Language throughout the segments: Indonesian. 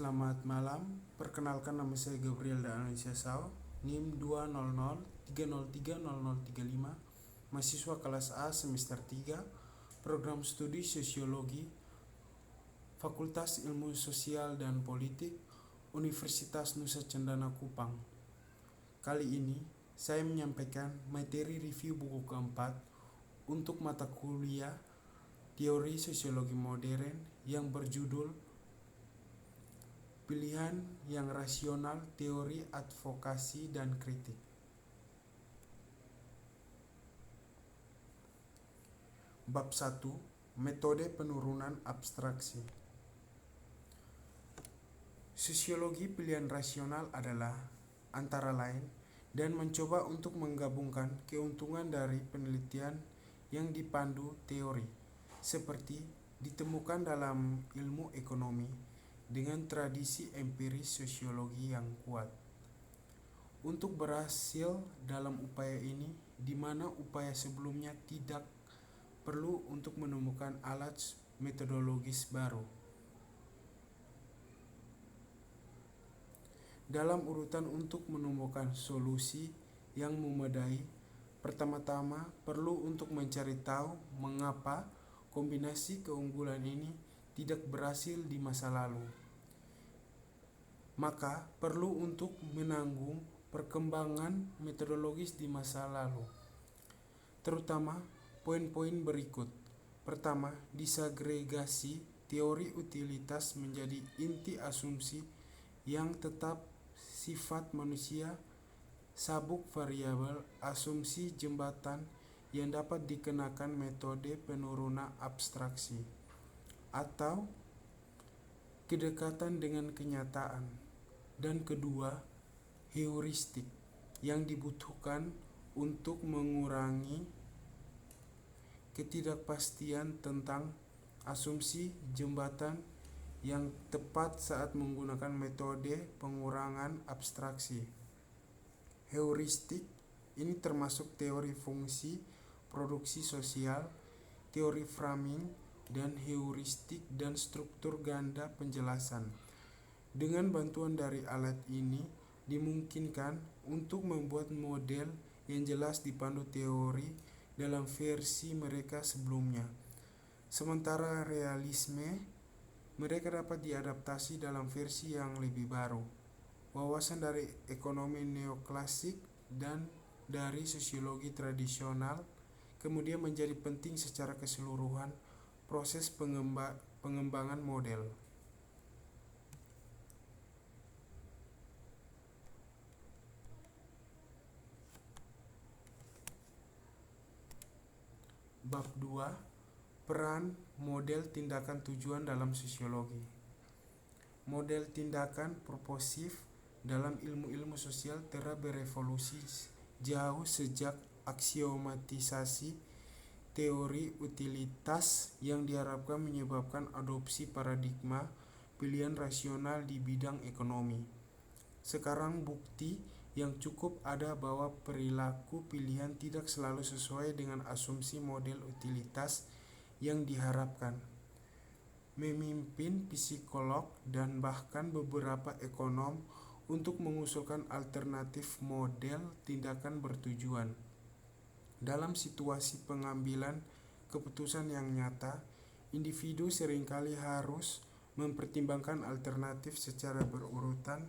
Selamat malam, perkenalkan nama saya Gabriel Danansya Sao, NIM 200303035, mahasiswa kelas A semester 3, program studi Sosiologi, Fakultas Ilmu Sosial dan Politik, Universitas Nusa Cendana Kupang. Kali ini, saya menyampaikan materi review buku keempat untuk mata kuliah Teori Sosiologi Modern yang berjudul Pilihan yang Rasional, Teori Advokasi dan Kritik. Bab 1. Metode penurunan abstraksi. Sosiologi pilihan rasional adalah, antara lain, dan mencoba untuk menggabungkan keuntungan dari penelitian yang dipandu teori, seperti ditemukan dalam ilmu ekonomi, dengan tradisi empiris sosiologi yang kuat. Untuk berhasil dalam upaya ini, di mana upaya sebelumnya tidak perlu untuk menemukan alat metodologis baru. Dalam urutan untuk menemukan solusi yang memadai, pertama-tama perlu untuk mencari tahu mengapa kombinasi keunggulan ini tidak berhasil di masa lalu. Maka perlu untuk menanggung perkembangan metodologis di masa lalu, terutama poin-poin berikut. Pertama, disagregasi teori utilitas menjadi inti asumsi yang tetap sifat manusia, sabuk variabel, asumsi jembatan yang dapat dikenakan metode penurunan abstraksi, atau kedekatan dengan kenyataan. Dan kedua, heuristik yang dibutuhkan untuk mengurangi ketidakpastian tentang asumsi jembatan yang tepat saat menggunakan metode pengurangan abstraksi. Heuristik ini termasuk teori fungsi produksi sosial, teori framing, dan heuristik dan struktur ganda penjelasan. Dengan bantuan dari alat ini, dimungkinkan untuk membuat model yang jelas dipandu teori dalam versi mereka sebelumnya. Sementara realisme, mereka dapat diadaptasi dalam versi yang lebih baru. Wawasan dari ekonomi neoklasik dan dari sosiologi tradisional kemudian menjadi penting secara keseluruhan proses pengembangan model. Bab 2. Peran model tindakan tujuan dalam sosiologi. Model tindakan purposif dalam ilmu-ilmu sosial telah berevolusi jauh sejak aksiomatisasi teori utilitas yang diharapkan menyebabkan adopsi paradigma pilihan rasional di bidang ekonomi. Sekarang bukti yang cukup ada bahwa perilaku pilihan tidak selalu sesuai dengan asumsi model utilitas yang diharapkan. Memimpin psikolog dan bahkan beberapa ekonom untuk mengusulkan alternatif model tindakan bertujuan. Dalam situasi pengambilan keputusan yang nyata, individu seringkali harus mempertimbangkan alternatif secara berurutan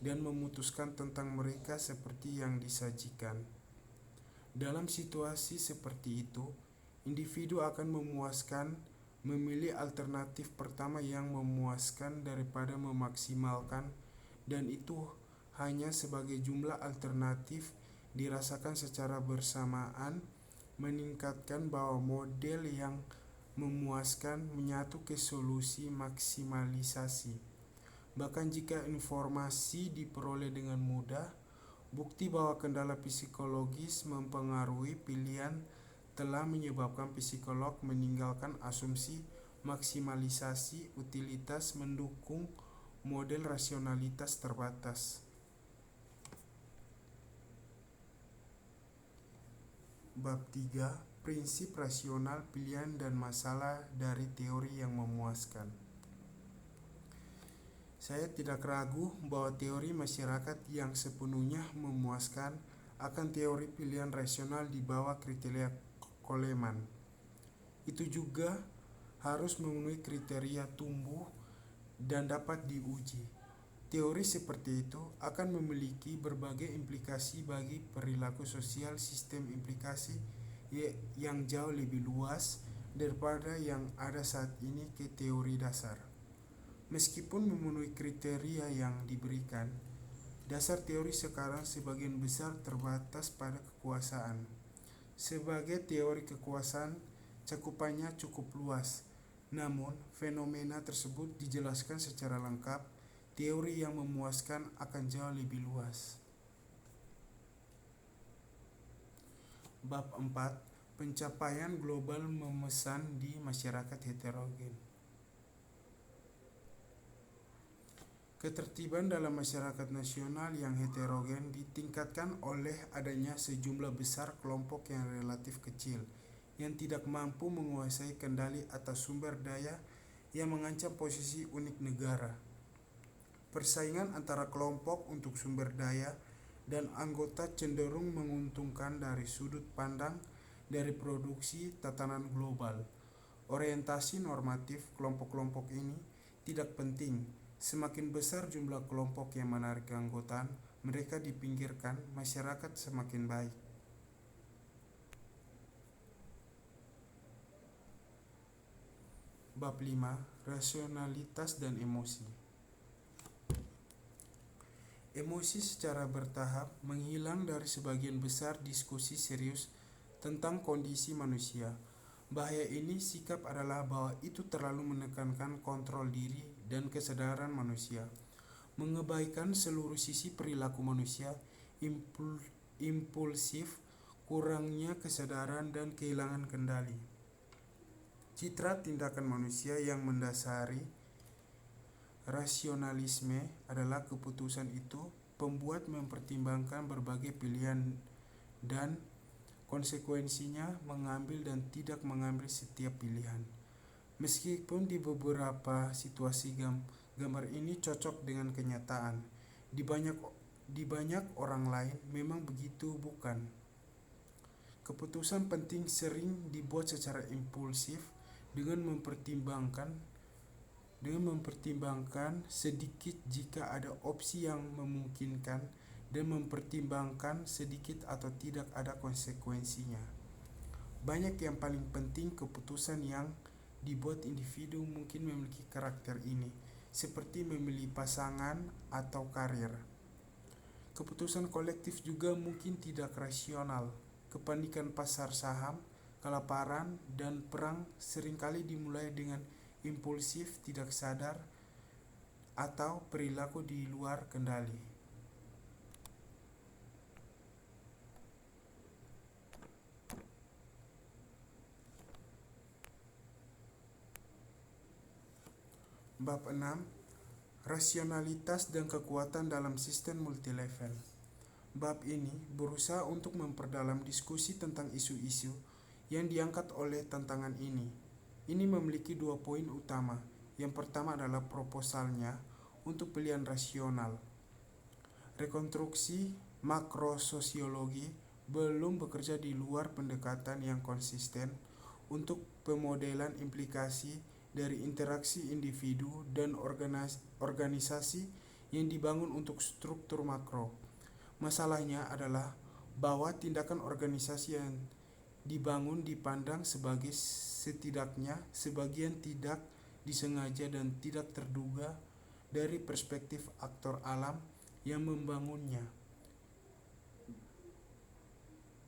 dan memutuskan tentang mereka seperti yang disajikan. Dalam situasi seperti itu, individu akan memilih alternatif pertama yang memuaskan daripada memaksimalkan, dan itu hanya sebagai jumlah alternatif dirasakan secara bersamaan meningkatkan bahwa model yang memuaskan menyatu ke solusi maksimalisasi. Bahkan jika informasi diperoleh dengan mudah, bukti bahwa kendala psikologis mempengaruhi pilihan telah menyebabkan psikolog meninggalkan asumsi maksimalisasi utilitas mendukung model rasionalitas terbatas. Bab 3. Prinsip rasional pilihan dan masalah dari teori yang memuaskan. Saya tidak ragu bahwa teori masyarakat yang sepenuhnya memuaskan akan teori pilihan rasional di bawah kriteria Coleman. Itu juga harus memenuhi kriteria tumbuh dan dapat diuji. Teori seperti itu akan memiliki berbagai implikasi bagi perilaku sosial, sistem implikasi yang jauh lebih luas daripada yang ada saat ini ke teori dasar. Meskipun memenuhi kriteria yang diberikan, dasar teori sekarang sebagian besar terbatas pada kekuasaan. Sebagai teori kekuasaan, cakupannya cukup luas. Namun, fenomena tersebut dijelaskan secara lengkap. Teori yang memuaskan akan jauh lebih luas. Bab 4. Pencapaian global memesan di masyarakat heterogen. Ketertiban dalam masyarakat nasional yang heterogen ditingkatkan oleh adanya sejumlah besar kelompok yang relatif kecil yang tidak mampu menguasai kendali atas sumber daya yang mengancam posisi unik negara. Persaingan antara kelompok untuk sumber daya dan anggota cenderung menguntungkan dari sudut pandang dari produksi tatanan global. Orientasi normatif kelompok-kelompok ini tidak penting. Semakin besar jumlah kelompok yang menarik keanggotaan, mereka dipinggirkan, masyarakat semakin baik. Bab 5. Rasionalitas dan emosi. Emosi secara bertahap menghilang dari sebagian besar diskusi serius tentang kondisi manusia. Bahaya ini sikap adalah bahwa itu terlalu menekankan kontrol diri dan kesadaran manusia, mengebaikan seluruh sisi perilaku manusia, impulsif, kurangnya kesadaran dan kehilangan kendali. Citra tindakan manusia yang mendasari rasionalisme adalah keputusan itu pembuat mempertimbangkan berbagai pilihan dan konsekuensinya mengambil dan tidak mengambil setiap pilihan. Meskipun di beberapa situasi gambar ini cocok dengan kenyataan, di banyak orang lain memang begitu bukan. Keputusan penting sering dibuat secara impulsif dengan mempertimbangkan sedikit jika ada opsi yang memungkinkan dan mempertimbangkan sedikit atau tidak ada konsekuensinya. Banyak yang paling penting keputusan yang dibuat individu mungkin memiliki karakter ini, seperti memilih pasangan atau karir. Keputusan kolektif juga mungkin tidak rasional. Kepanikan pasar saham, kelaparan, dan perang seringkali dimulai dengan impulsif, tidak sadar, atau perilaku di luar kendali. Bab 6. Rasionalitas dan kekuatan dalam sistem multilevel. Bab ini berusaha untuk memperdalam diskusi tentang isu-isu yang diangkat oleh tantangan ini. Ini memiliki dua poin utama. Yang pertama adalah proposalnya untuk pilihan rasional. Rekonstruksi makrososiologi belum bekerja di luar pendekatan yang konsisten untuk pemodelan implikasi dari interaksi individu dan organisasi yang dibangun untuk struktur makro. Masalahnya adalah bahwa tindakan organisasi yang dibangun dipandang sebagai setidaknya sebagian tidak disengaja dan tidak terduga dari perspektif aktor alam yang membangunnya.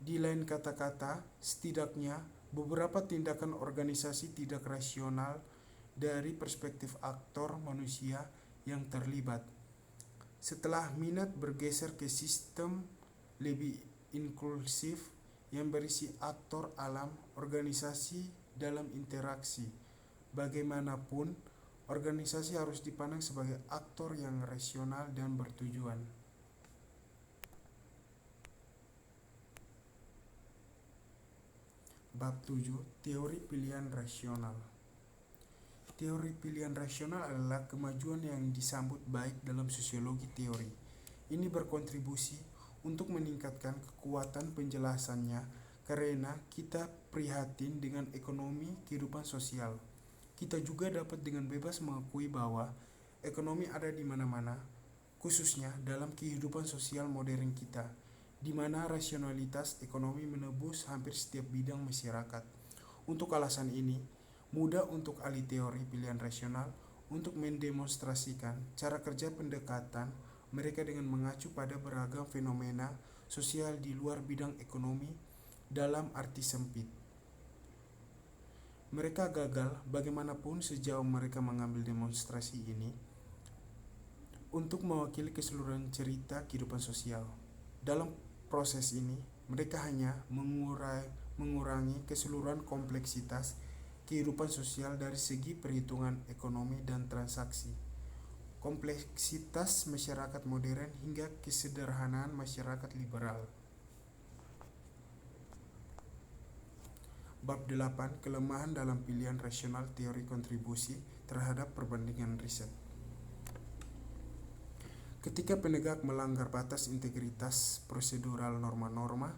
Di lain kata-kata, setidaknya beberapa tindakan organisasi tidak rasional dari perspektif aktor manusia yang terlibat. Setelah minat bergeser ke sistem lebih inklusif yang berisi aktor alam, organisasi dalam interaksi, bagaimanapun, organisasi harus dipandang sebagai aktor yang rasional dan bertujuan. Bab 7. Teori pilihan rasional. Teori pilihan rasional adalah kemajuan yang disambut baik dalam sosiologi teori. Ini berkontribusi untuk meningkatkan kekuatan penjelasannya karena kita prihatin dengan ekonomi kehidupan sosial. Kita juga dapat dengan bebas mengakui bahwa ekonomi ada di mana-mana, khususnya dalam kehidupan sosial modern kita, di mana rasionalitas ekonomi menembus hampir setiap bidang masyarakat. Untuk alasan ini, mudah untuk ahli teori pilihan rasional untuk mendemonstrasikan cara kerja pendekatan mereka dengan mengacu pada beragam fenomena sosial di luar bidang ekonomi dalam arti sempit. Mereka gagal bagaimanapun sejauh mereka mengambil demonstrasi ini untuk mewakili keseluruhan cerita kehidupan sosial. Dalam proses ini, mereka hanya mengurangi keseluruhan kompleksitas kehidupan sosial dari segi perhitungan ekonomi dan transaksi, kompleksitas masyarakat modern hingga kesederhanaan masyarakat liberal. Bab 8. Kelemahan dalam pilihan rasional teori kontribusi terhadap perbandingan riset. Ketika penegak melanggar batas integritas prosedural norma-norma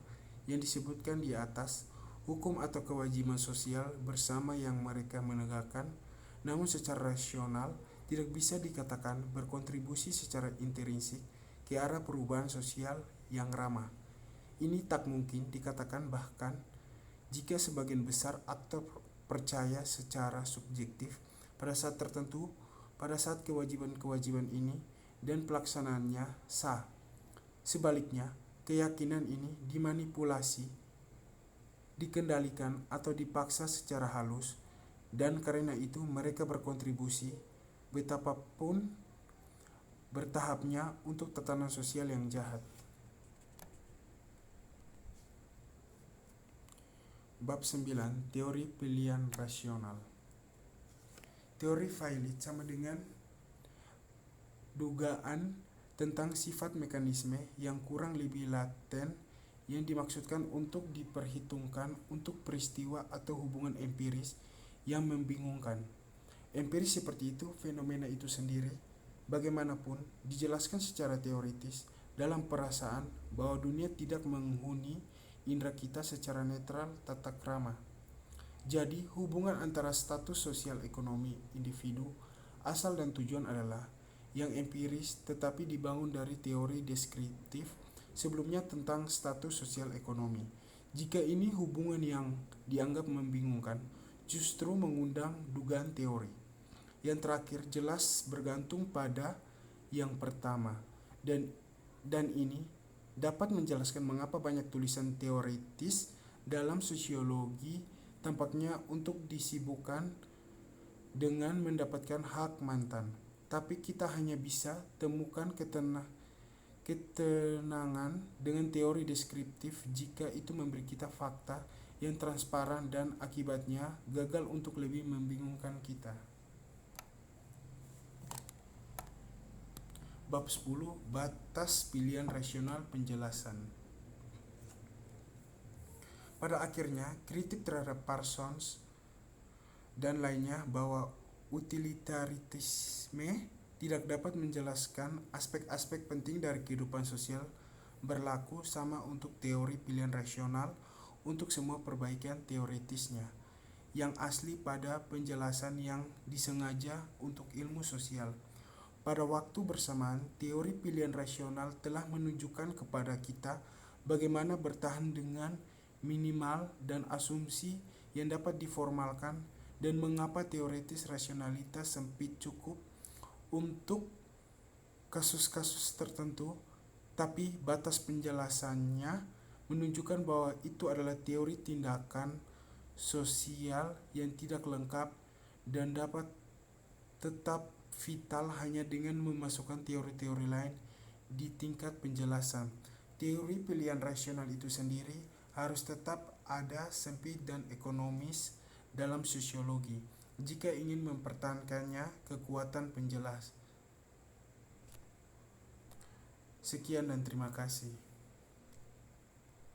yang disebutkan di atas, hukum atau kewajiban sosial bersama yang mereka menegakkan, namun secara rasional tidak bisa dikatakan berkontribusi secara intrinsik ke arah perubahan sosial yang ramah. Ini tak mungkin dikatakan bahkan jika sebagian besar aktor percaya secara subjektif pada saat tertentu pada saat kewajiban-kewajiban ini dan pelaksanaannya sah. Sebaliknya, keyakinan ini dimanipulasi, dikendalikan atau dipaksa secara halus, dan karena itu mereka berkontribusi betapapun bertahapnya untuk tatanan sosial yang jahat. Bab 9. Teori pilihan rasional. Teori Violet sama dengan dugaan tentang sifat mekanisme yang kurang lebih laten yang dimaksudkan untuk diperhitungkan untuk peristiwa atau hubungan empiris yang membingungkan. Empiris seperti itu, fenomena itu sendiri, bagaimanapun dijelaskan secara teoritis dalam perasaan bahwa dunia tidak menghuni indera kita secara netral tata krama. Jadi, hubungan antara status sosial ekonomi individu, asal dan tujuan adalah yang empiris tetapi dibangun dari teori deskriptif sebelumnya tentang status sosial ekonomi. Jika ini hubungan yang dianggap membingungkan, justru mengundang dugaan teori. Yang terakhir jelas bergantung pada yang pertama, dan ini dapat menjelaskan mengapa banyak tulisan teoritis dalam sosiologi tampaknya untuk disibukkan dengan mendapatkan hak mantan. Tapi kita hanya bisa temukan ketenangan dengan teori deskriptif jika itu memberi kita fakta yang transparan dan akibatnya gagal untuk lebih membingungkan kita. Bab 10. Batas pilihan rasional penjelasan. Pada akhirnya, kritik terhadap Parsons dan lainnya bahwa utilitarisme tidak dapat menjelaskan aspek-aspek penting dari kehidupan sosial berlaku sama untuk teori pilihan rasional untuk semua perbaikan teoritisnya yang asli pada penjelasan yang disengaja untuk ilmu sosial. Pada waktu bersamaan, teori pilihan rasional telah menunjukkan kepada kita bagaimana bertahan dengan minimal dan asumsi yang dapat diformalkan dan mengapa teoritis rasionalitas sempit cukup untuk kasus-kasus tertentu, tapi batas penjelasannya menunjukkan bahwa itu adalah teori tindakan sosial yang tidak lengkap dan dapat tetap vital hanya dengan memasukkan teori-teori lain di tingkat penjelasan. Teori pilihan rasional itu sendiri harus tetap ada sempit dan ekonomis dalam sosiologi jika ingin mempertahankannya kekuatan penjelas. Sekian dan terima kasih.